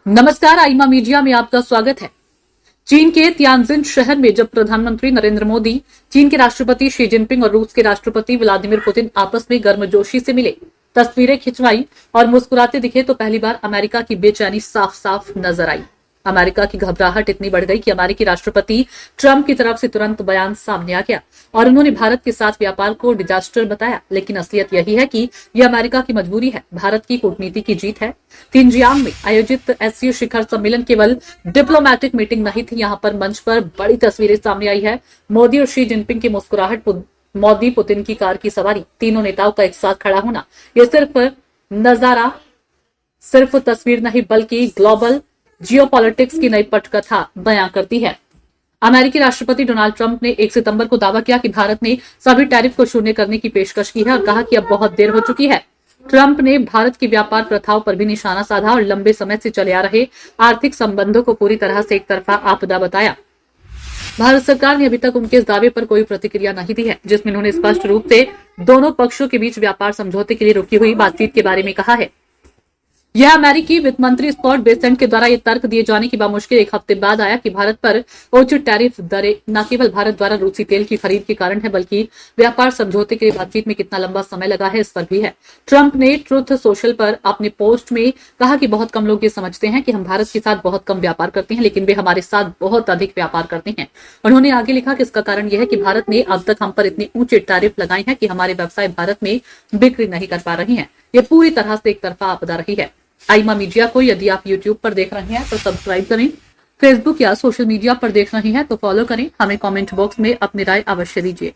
नमस्कार, आईमा मीडिया में आपका स्वागत है। चीन के तियानजिन शहर में जब प्रधानमंत्री नरेंद्र मोदी, चीन के राष्ट्रपति शी जिनपिंग और रूस के राष्ट्रपति व्लादिमीर पुतिन आपस में गर्मजोशी से मिले, तस्वीरें खिंचवाई और मुस्कुराते दिखे तो पहली बार अमेरिका की बेचैनी साफ साफ नजर आई। अमेरिका की घबराहट इतनी बढ़ गई कि अमेरिकी राष्ट्रपति ट्रंप की तरफ से तुरंत बयान सामने आ गया और उन्होंने भारत के साथ व्यापार को डिजास्टर बताया। लेकिन असलियत यही है कि यह अमेरिका की मजबूरी है, भारत की कूटनीति की जीत है। तिनजियांग में आयोजित एससीओ शिखर सम्मेलन केवल डिप्लोमैटिक मीटिंग नहीं थी, यहाँ पर मंच पर बड़ी तस्वीरें सामने आई है। मोदी और शी जिनपिंग की मुस्कुराहट, मोदी पुतिन की कार की सवारी, तीनों नेताओं का एक साथ खड़ा होना, यह सिर्फ नजारा, सिर्फ तस्वीर नहीं बल्कि ग्लोबल जियोपॉलिटिक्स की नई पटकथा बयां करती है। अमेरिकी राष्ट्रपति डोनाल्ड ट्रंप ने 1 सितंबर को दावा किया कि भारत ने सभी टैरिफ को शून्य करने की पेशकश की है और कहा कि अब बहुत देर हो चुकी है। ट्रंप ने भारत की व्यापार प्रथाओं पर भी निशाना साधा और लंबे समय से चले आ रहे आर्थिक संबंधों को पूरी तरह से एक तरफा आपदा बताया। भारत सरकार ने अभी तक उनके इस दावे पर कोई प्रतिक्रिया नहीं दी है, जिसमें उन्होंने स्पष्ट रूप से दोनों पक्षों के बीच व्यापार समझौते के लिए रुकी हुई बातचीत के बारे में कहा है। यह अमेरिकी वित्त मंत्री स्कॉट बेसेंट के द्वारा यह तर्क दिए जाने की बामुश्किल 1 हफ्ते बाद आया कि भारत पर उच्च टैरिफ दरें न केवल भारत द्वारा रूसी तेल की खरीद के कारण है, बल्कि व्यापार समझौते के लिए बातचीत में कितना लंबा समय लगा है इस पर भी है। ट्रंप ने ट्रुथ सोशल पर अपने पोस्ट में कहा कि बहुत कम लोग ये समझते हैं कि हम भारत के साथ बहुत कम व्यापार करते हैं, लेकिन वे हमारे साथ बहुत अधिक व्यापार करते हैं। उन्होंने आगे लिखा कि इसका कारण यह है कि भारत ने अब तक हम पर इतने ऊंचे टैरिफ लगाए हैं कि हमारे व्यवसाय भारत में बिक्री नहीं कर पा रही है। ये पूरी तरह से एक तरफा आपदा रही है। आईमा मीडिया को यदि आप YouTube पर देख रहे हैं तो सब्सक्राइब करें, फेसबुक या सोशल मीडिया पर देख रहे हैं तो फॉलो करें। हमें कमेंट बॉक्स में अपनी राय अवश्य दीजिए।